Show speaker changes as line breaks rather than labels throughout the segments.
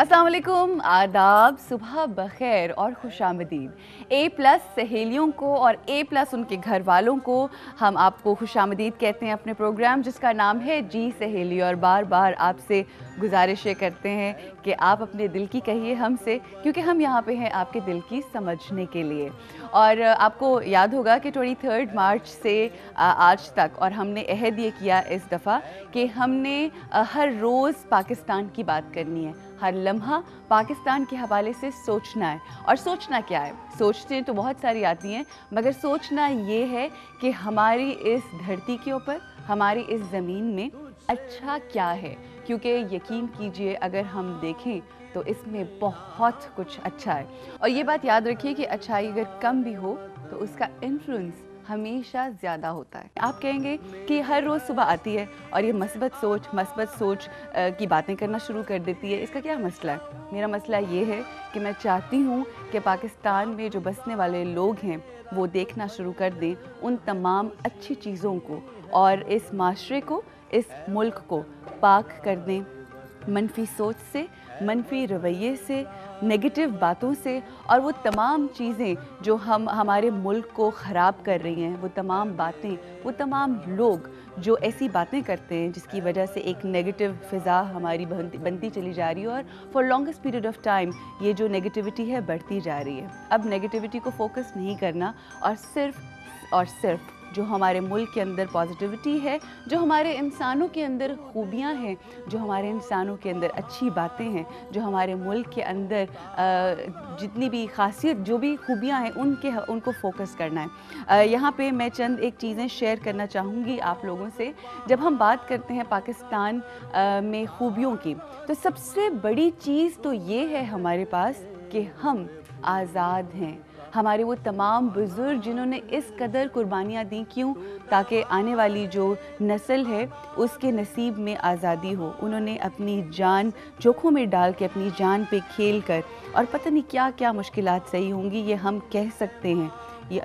अस्सलाम वालेकुम, आदाब, सुबह बखैर और खुशामदीद। A+ सहेलियों को और A+ उनके घर वालों को हम आपको खुशामदीद कहते हैं अपने प्रोग्राम जिसका नाम है जी सहेली। और बार बार आपसे गुजारिशें करते हैं कि आप अपने दिल की कहिए हमसे, क्योंकि हम यहाँ पे हैं आपके दिल की समझने के लिए। और आपको याद होगा कि 23 मार्च से आज तक और हमने अहद ये किया इस दफ़ा कि हमने हर रोज़ पाकिस्तान की बात करनी है, हर लम्हा पाकिस्तान के हवाले से सोचना है। और सोचना क्या है? सोचतें तो बहुत सारी आती हैं, मगर सोचना ये है कि हमारी इस धरती के ऊपर, हमारी इस ज़मीन में अच्छा क्या है। क्योंकि यकीन कीजिए अगर हम देखें तो इसमें बहुत कुछ अच्छा है। और ये बात याद रखिए कि अच्छाई अगर कम भी हो तो उसका इन्फ्लुएंस हमेशा ज़्यादा होता है। आप कहेंगे कि हर रोज़ सुबह आती है और ये मस्बत सोच की बातें करना शुरू कर देती है, इसका क्या मसला है? मेरा मसला ये है कि मैं चाहती हूँ कि पाकिस्तान में जो बसने वाले लोग हैं वो देखना शुरू कर दें उन तमाम अच्छी चीज़ों को और इस माशरे को, इस मुल्क को पाक कर दें मनफी सोच से, मनफी रवैये से, नेगेटिव बातों से। और वो तमाम चीज़ें जो हमारे मुल्क को ख़राब कर रही हैं, वो तमाम बातें, वो तमाम लोग जो ऐसी बातें करते हैं जिसकी वजह से एक नेगेटिव फ़िज़ा हमारी बनती चली जा रही है और for longest period of time ये जो नेगेटिविटी है बढ़ती जा रही है। अब नेगेटिविटी को फोकस नहीं करना और सिर्फ जो हमारे मुल्क के अंदर पॉजिटिविटी है, जो हमारे इंसानों के अंदर खूबियाँ हैं, जो हमारे इंसानों के अंदर अच्छी बातें हैं, जो हमारे मुल्क के अंदर जितनी भी खासियत, जो भी खूबियाँ हैं उनको फोकस करना है। यहाँ पे मैं चंद एक चीज़ें शेयर करना चाहूँगी आप लोगों से। जब हम बात करते हैं पाकिस्तान में खूबियों की, तो सबसे बड़ी चीज़ तो ये है हमारे पास कि हम आज़ाद हैं। हमारे वो तमाम बुज़ुर्ग जिन्होंने इस कदर कुर्बानियाँ दी, क्यों? ताकि आने वाली जो नस्ल है उसके नसीब में आज़ादी हो। उन्होंने अपनी जान जोखों में डाल के, अपनी जान पे खेल कर, और पता नहीं क्या क्या मुश्किलात सही होंगी ये हम कह सकते हैं,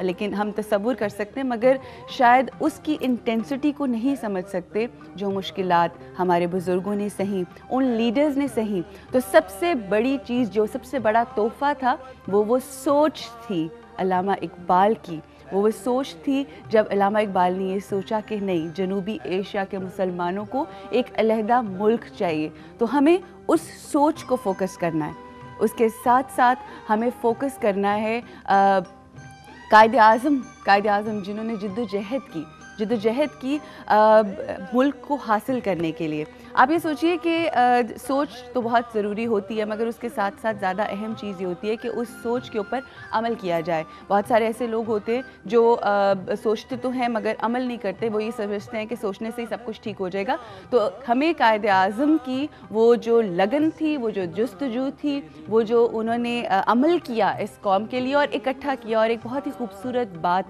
लेकिन हम तसव्वुर कर सकते हैं, मगर शायद उसकी इंटेंसिटी को नहीं समझ सकते जो मुश्किलात हमारे बुज़ुर्गों ने सही, उन लीडर्स ने सही। तो सबसे बड़ी चीज़, जो सबसे बड़ा तोहफ़ा था, वो सोच थी अल्लामा इकबाल की। वो सोच थी जब अल्लामा इकबाल ने ये सोचा कि नहीं, जनूबी एशिया के मुसलमानों को एक अलहदा मुल्क चाहिए। तो हमें उस सोच को फोकस करना है। उसके साथ साथ हमें फोकस करना है कायदे आज़म जिन्होंने जिद्दोजहद की मुल्क को हासिल करने के लिए। आप ये सोचिए कि सोच तो बहुत ज़रूरी होती है, मगर उसके साथ साथ ज़्यादा अहम चीज़ ये होती है कि उस सोच के ऊपर अमल किया जाए। बहुत सारे ऐसे लोग होते हैं जो सोचते तो हैं मगर अमल नहीं करते। वो ये समझते हैं कि सोचने से ही सब कुछ ठीक हो जाएगा। तो हमें कायदे आज़म की वो जो लगन थी, वो जो जुस्तजू थी, वो जो उन्होंने अमल किया इस कौम के लिए और इकट्ठा किया। और एक बहुत ही खूबसूरत बात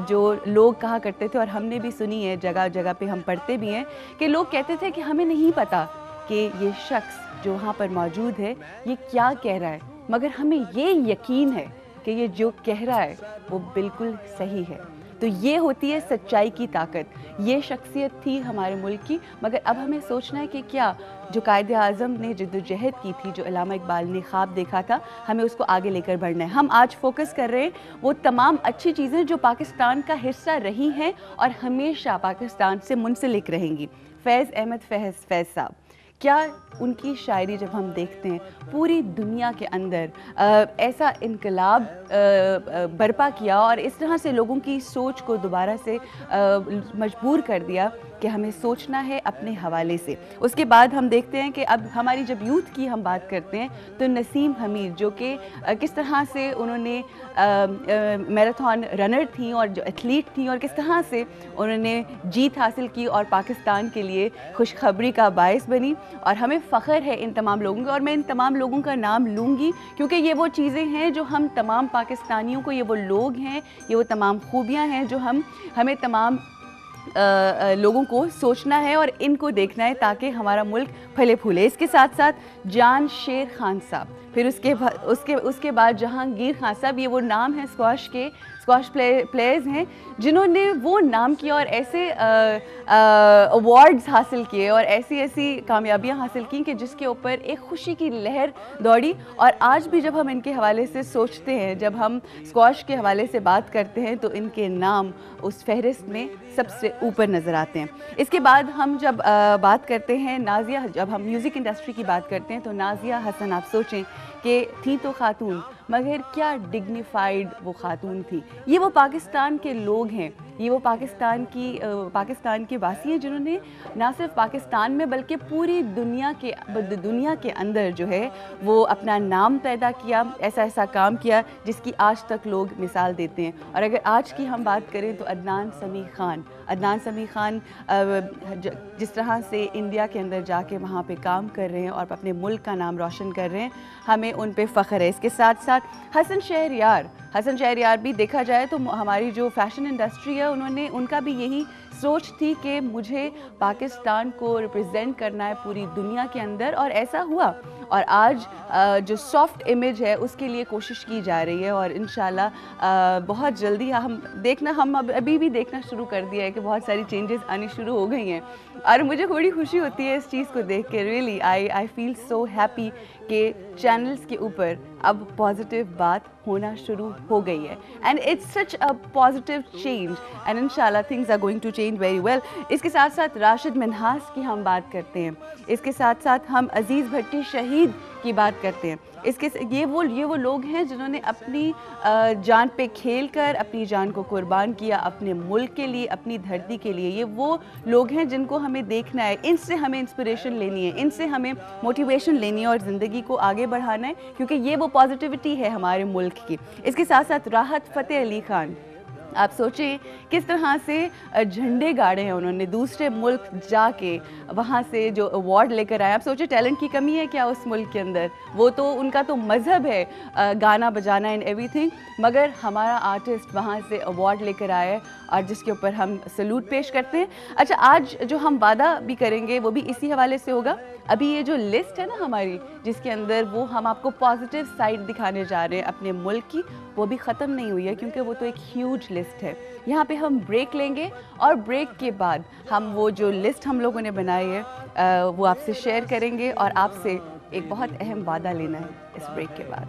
जो लोग कहा करते थे और हमने भी सुनी है, जगह जगह पे हम पढ़ते भी हैं, कि लोग कहते थे कि हमें नहीं पता कि ये शख्स जो वहाँ पर मौजूद है ये क्या कह रहा है, मगर हमें ये यकीन है कि ये जो कह रहा है वो बिल्कुल सही है। तो ये होती है सच्चाई की ताकत। ये शख्सियत थी हमारे मुल्क की। मगर अब हमें सोचना है कि क्या जो कायदे आज़म ने जिद्दोजहद की थी, जो अल्लामा इकबाल ने ख्वाब देखा था, हमें उसको आगे लेकर बढ़ना है। हम आज फोकस कर रहे हैं वो तमाम अच्छी चीज़ें जो पाकिस्तान का हिस्सा रही हैं और हमेशा पाकिस्तान से मुंसलिक रहेंगी। फैज़ अहमद फैज़ साहब, क्या उनकी शायरी जब हम देखते हैं, पूरी दुनिया के अंदर ऐसा इनकलाब बर्पा किया और इस तरह से लोगों की सोच को दोबारा से मजबूर कर दिया कि हमें सोचना है अपने हवाले से। उसके बाद हम देखते हैं कि अब हमारी जब यूथ की हम बात करते हैं तो नसीम हमीद, जो कि किस तरह से उन्होंने मैराथन रनर थी और जो एथलीट थी, और किस तरह से उन्होंने जीत हासिल की और पाकिस्तान के लिए खुशखबरी का बायस बनी। और हमें फ़ख्र है इन तमाम लोगों का, और मैं इन तमाम लोगों का नाम लूँगी क्योंकि ये वो चीज़ें हैं जो हम तमाम पाकिस्तानियों को, ये वो लोग हैं, ये वो तमाम खूबियाँ हैं जो हमें तमाम लोगों को सोचना है और इनको देखना है ताकि हमारा मुल्क फले फूले। इसके साथ साथ जान शेर खान साहब, फिर उसके बाद जहांगीर खान साहब, ये वो नाम है स्क्वाश प्लेयर्स हैं जिन्होंने वो नाम किया और ऐसे अवार्ड्स हासिल किए और ऐसी कामयाबियां हासिल की कि जिसके ऊपर एक खुशी की लहर दौड़ी। और आज भी जब हम इनके हवाले से सोचते हैं, जब हम स्क्वाश के हवाले से बात करते हैं, तो इनके नाम उस फहरिस्त में सबसे ऊपर नज़र आते हैं। इसके बाद हम जब बात करते हैं नाज़िया, जब हम म्यूज़िक इंडस्ट्री की बात करते हैं, तो नाज़िया हसन, आप सोचें कि थी तो खातून, मगर क्या डिग्निफाइड वो खातून थी। ये वो पाकिस्तान के लोग हैं, ये वो पाकिस्तान के वासी हैं जिन्होंने ना सिर्फ पाकिस्तान में बल्कि पूरी दुनिया के अंदर जो है वो अपना नाम पैदा किया, ऐसा काम किया जिसकी आज तक लोग मिसाल देते हैं। और अगर आज की हम बात करें तो अदनान समी खान जिस तरह से इंडिया के अंदर जाके वहाँ पे काम कर रहे हैं और अपने मुल्क का नाम रोशन कर रहे हैं, हमें उन पे फ़ख्र है। इसके साथ साथ हसन शहरयार भी देखा जाए तो हमारी जो फैशन इंडस्ट्री है, उनका भी यही सोच थी कि मुझे पाकिस्तान को रिप्रेजेंट करना है पूरी दुनिया के अंदर, और ऐसा हुआ। और आज जो सॉफ्ट इमेज है उसके लिए कोशिश की जा रही है और इंशाल्लाह बहुत जल्दी हम अभी भी देखना शुरू कर दिया है कि बहुत सारी चेंजेस आनी शुरू हो गई हैं। और मुझे बड़ी खुशी होती है इस चीज़ को देख के। Really I feel so happy कि चैनल्स के ऊपर अब पॉजिटिव बात होना शुरू हो गई है, and it's such a positive change, and इंशाल्लाह things are going to change very well. इसके साथ साथ राशिद मिन्हास की हम बात करते हैं, इसके साथ साथ हम अजीज़ भट्टी शहीद की बात करते हैं। ये वो लोग हैं जिन्होंने अपनी जान पे खेल कर अपनी जान को कुर्बान किया अपने मुल्क के लिए, अपनी धरती के लिए। ये वो लोग हैं जिनको हमें देखना है, इनसे हमें इंस्पिरेशन लेनी है, इनसे हमें मोटिवेशन लेनी है और ज़िंदगी को आगे बढ़ाना है, क्योंकि ये वो पॉजिटिविटी है हमारे मुल्क की। इसके साथ साथ राहत फ़तेह अली खान, आप सोचें किस तरह से झंडे गाड़े हैं उन्होंने, दूसरे मुल्क जाके वहाँ से जो अवार्ड लेकर आए। आप सोचें टैलेंट की कमी है क्या उस मुल्क के अंदर? वो तो उनका तो मज़हब है गाना बजाना एंड एवरीथिंग, मगर हमारा आर्टिस्ट वहाँ से अवार्ड लेकर आए और जिसके ऊपर हम सैल्यूट पेश करते हैं। अच्छा, आज जो हम वादा भी करेंगे वो भी इसी हवाले से होगा। अभी ये जो लिस्ट है ना हमारी, जिसके अंदर वो हम आपको पॉजिटिव साइड दिखाने जा रहे हैं अपने मुल्क की, वो भी ख़त्म नहीं हुई है, क्योंकि वो तो एक ह्यूज लिस्ट है। यहाँ पे हम ब्रेक लेंगे और ब्रेक के बाद हम वो जो लिस्ट हम लोगों ने बनाई है वो आपसे शेयर करेंगे, और आपसे एक बहुत अहम वादा लेना है इस ब्रेक के बाद।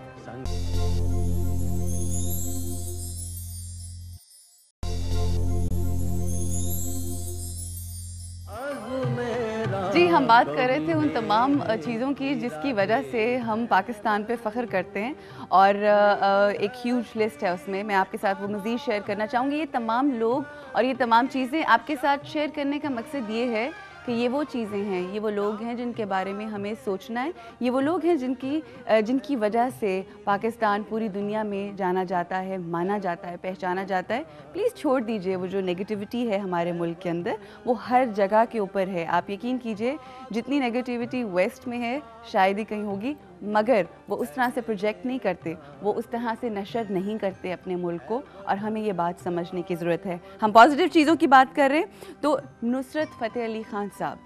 जी, हम बात कर रहे थे उन तमाम चीज़ों की जिसकी वजह से हम पाकिस्तान पे फ़ख्र करते हैं, और एक ह्यूज लिस्ट है उसमें। मैं आपके साथ वो मज़ीद शेयर करना चाहूँगी। ये तमाम लोग और ये तमाम चीज़ें आपके साथ शेयर करने का मकसद ये है कि ये वो चीज़ें हैं, ये वो लोग हैं जिनके बारे में हमें सोचना है। ये वो लोग हैं जिनकी वजह से पाकिस्तान पूरी दुनिया में जाना जाता है, माना जाता है, पहचाना जाता है। प्लीज़ छोड़ दीजिए वो जो नेगेटिविटी है हमारे मुल्क के अंदर, वो हर जगह के ऊपर है। आप यकीन कीजिए जितनी नेगेटिविटी वेस्ट में है शायद ही कहीं होगी, मगर वो उस तरह से प्रोजेक्ट नहीं करते, वो उस तरह से नशर नहीं करते अपने मुल्क को, और हमें ये बात समझने की ज़रूरत है। हम पॉजिटिव चीज़ों की बात कर रहे हैं तो नुसरत फ़तेह अली खान साहब,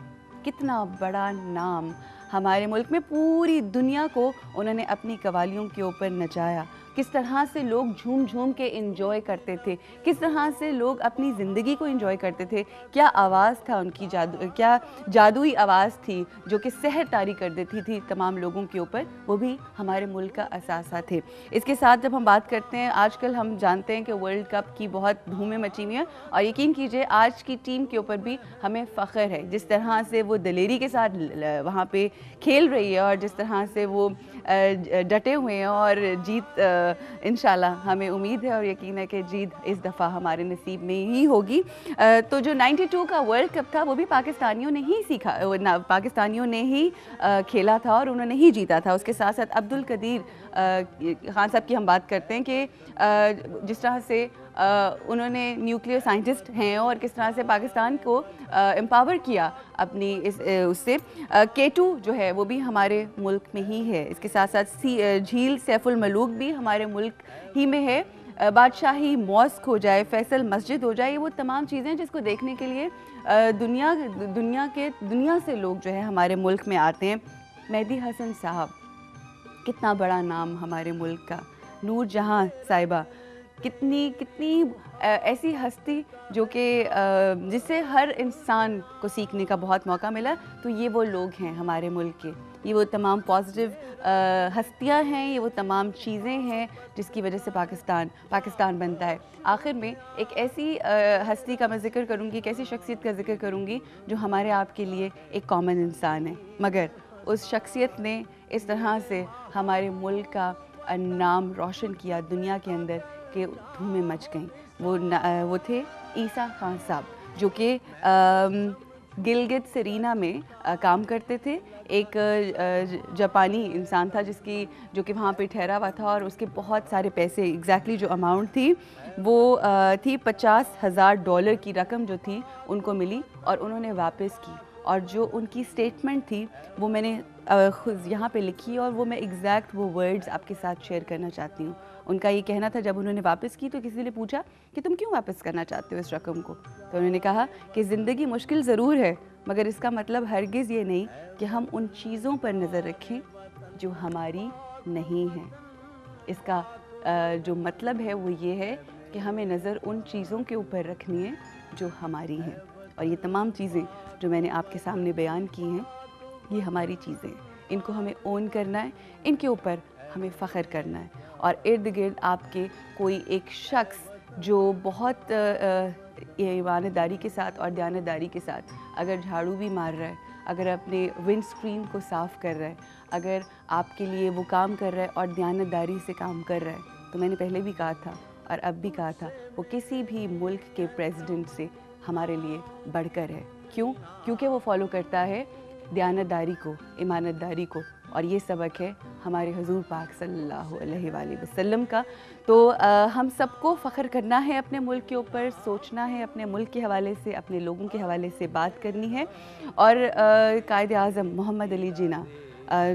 कितना बड़ा नाम हमारे मुल्क में, पूरी दुनिया को उन्होंने अपनी कवालियों के ऊपर नचाया। किस तरह से लोग झूम झूम के इंजॉय करते थे, किस तरह से लोग अपनी ज़िंदगी को इंजॉय करते थे। क्या आवाज़ था उनकी, क्या जादुई आवाज़ थी जो कि सहर तारी कर देती थी तमाम लोगों के ऊपर। वो भी हमारे मुल्क का असासा थे। इसके साथ जब हम बात करते हैं, आजकल हम जानते हैं कि वर्ल्ड कप की बहुत धूमें मची हुई हैं, और यकीन कीजिए आज की टीम के ऊपर भी हमें फ़ख्र है। जिस तरह से वो दिलेरी के साथ वहाँ पे खेल रही है और जिस तरह से वो डटे हुए हैं, और जीत इंशाल्लाह हमें उम्मीद है और यकीन है कि जीत इस दफ़ा हमारे नसीब में ही होगी। तो जो 92 का वर्ल्ड कप था वो भी पाकिस्तानियों ने ही खेला था और उन्होंने ही जीता था। उसके साथ साथ अब्दुल कदीर खान साहब की हम बात करते हैं कि जिस तरह से उन्होंने न्यूक्लियर साइंटिस्ट हैं और किस तरह से पाकिस्तान को एम्पावर किया अपनी उससे। K2 जो है वो भी हमारे मुल्क में ही है। इसके साथ साथ झील सैफुल मलूक भी हमारे मुल्क ही में है। बादशाही मॉस्क हो जाए, फैसल मस्जिद हो जाए, ये वो तमाम चीज़ें जिसको देखने के लिए दुनिया से लोग जो है हमारे मुल्क में आते हैं। मेहदी हसन साहब, कितना बड़ा नाम हमारे मुल्क का, नूर जहाँ साहिबा, कितनी कितनी ऐसी हस्ती जो कि जिससे हर इंसान को सीखने का बहुत मौका मिला। तो ये वो लोग हैं हमारे मुल्क के, ये वो तमाम पॉजिटिव हस्तियां हैं, ये वो तमाम चीज़ें हैं जिसकी वजह से पाकिस्तान बनता है। आखिर में एक ऐसी हस्ती का मैं ज़िक्र करूँगी, एक ऐसी शख्सियत का ज़िक्र करूँगी जो हमारे आपके लिए एक कॉमन इंसान है, मगर उस शख्सियत ने इस तरह से हमारे मुल्क का नाम रोशन किया दुनिया के अंदर कि धूमें मच गईं। वो थे ईसा खान साहब, जो कि गिलगित सेरीना में काम करते थे। एक जापानी इंसान था जो कि वहाँ पे ठहरा हुआ था, और उसके बहुत सारे पैसे, एग्जैक्टली जो अमाउंट थी वो थी $50,000 की रकम जो थी उनको मिली और उन्होंने वापस की। और जो उनकी स्टेटमेंट थी वो मैंने खुद यहाँ पे लिखी, और वो मैं एग्जैक्ट वो वर्ड्स आपके साथ शेयर करना चाहती हूँ। उनका ये कहना था, जब उन्होंने वापस की तो किसी ने पूछा कि तुम क्यों वापस करना चाहते हो इस रकम को, तो उन्होंने कहा कि ज़िंदगी मुश्किल ज़रूर है, मगर इसका मतलब हरगिज़ ये नहीं कि हम उन चीज़ों पर नज़र रखें जो हमारी नहीं हैं। इसका जो मतलब है वो ये है कि हमें नज़र उन चीज़ों के ऊपर रखनी है जो हमारी हैं। और ये तमाम चीज़ें जो मैंने आपके सामने बयान की हैं, ये हमारी चीज़ें हैं, इनको हमें ओन करना है, इनके ऊपर हमें फ़ख्र करना है। और इर्द गिर्द आपके कोई एक शख्स जो बहुत ईमानदारी के साथ और दयानतदारी के साथ अगर झाड़ू भी मार रहा है, अगर अपने विंड स्क्रीन को साफ़ कर रहा है, अगर आपके लिए वो काम कर रहा है और दयानतदारी से काम कर रहा है, तो मैंने पहले भी कहा था और अब भी कहा था, वो किसी भी मुल्क के प्रेसिडेंट से हमारे लिए बढ़कर है। क्यों? क्योंकि वो फॉलो करता है दयानतदारी को, ईमानतदारी को, और ये सबक है हमारे हुजूर पाक सल्लल्लाहु अलैहि वसल्लम का। तो हम सबको फ़ख्र करना है अपने मुल्क के ऊपर, सोचना है अपने मुल्क के हवाले से, अपने लोगों के हवाले से बात करनी है। और कायद आज़म मोहम्मद अली जिन्ना,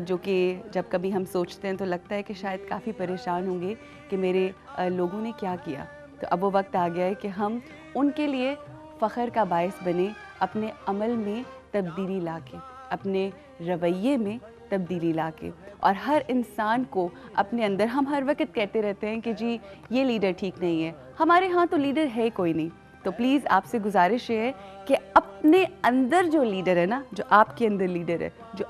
जो कि जब कभी हम सोचते हैं तो लगता है कि शायद काफ़ी परेशान होंगे कि मेरे लोगों ने क्या किया, तो अब वो वक्त आ गया है कि हम उनके लिए फ़ख्र का बायस बने, अपने अमल में तब्दीली लाके, अपने रवैये में तब्दीली लाके। और हर इंसान को अपने अंदर, हम हर वक्त कहते रहते हैं कि जी ये लीडर ठीक नहीं है, हमारे यहाँ तो लीडर है कोई नहीं। तो प्लीज़ आपसे गुजारिश है कि अपने अंदर जो लीडर है ना, जो आपके अंदर लीडर है, जो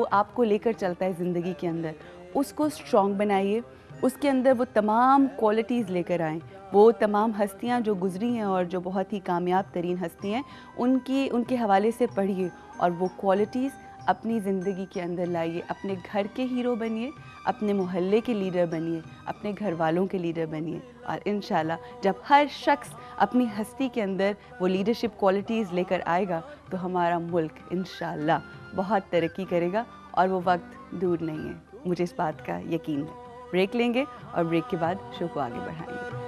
आपको लेकर चलता है ज़िंदगी के अंदर, उसको स्ट्रॉन्ग बनाइए, उसके अंदर वो तमाम क्वालिटीज़ लेकर आएँ। वो तमाम हस्तियाँ जो गुज़री हैं और जो बहुत ही कामयाब तरीन हस्ती हैं, उनके हवाले से पढ़िए और वो क्वालिटीज़ अपनी ज़िंदगी के अंदर लाइए। अपने घर के हीरो बनिए, अपने मोहल्ले के लीडर बनिए, अपने घर वालों के लीडर बनिए। और इंशाल्लाह जब हर शख्स अपनी हस्ती के अंदर वो लीडरशिप क्वालिटीज़ लेकर आएगा तो हमारा मुल्क इंशाल्लाह बहुत तरक्की करेगा, और वो वक्त दूर नहीं है, मुझे इस बात का यकीन है। ब्रेक लेंगे और ब्रेक के बाद शो को आगे बढ़ाएंगे।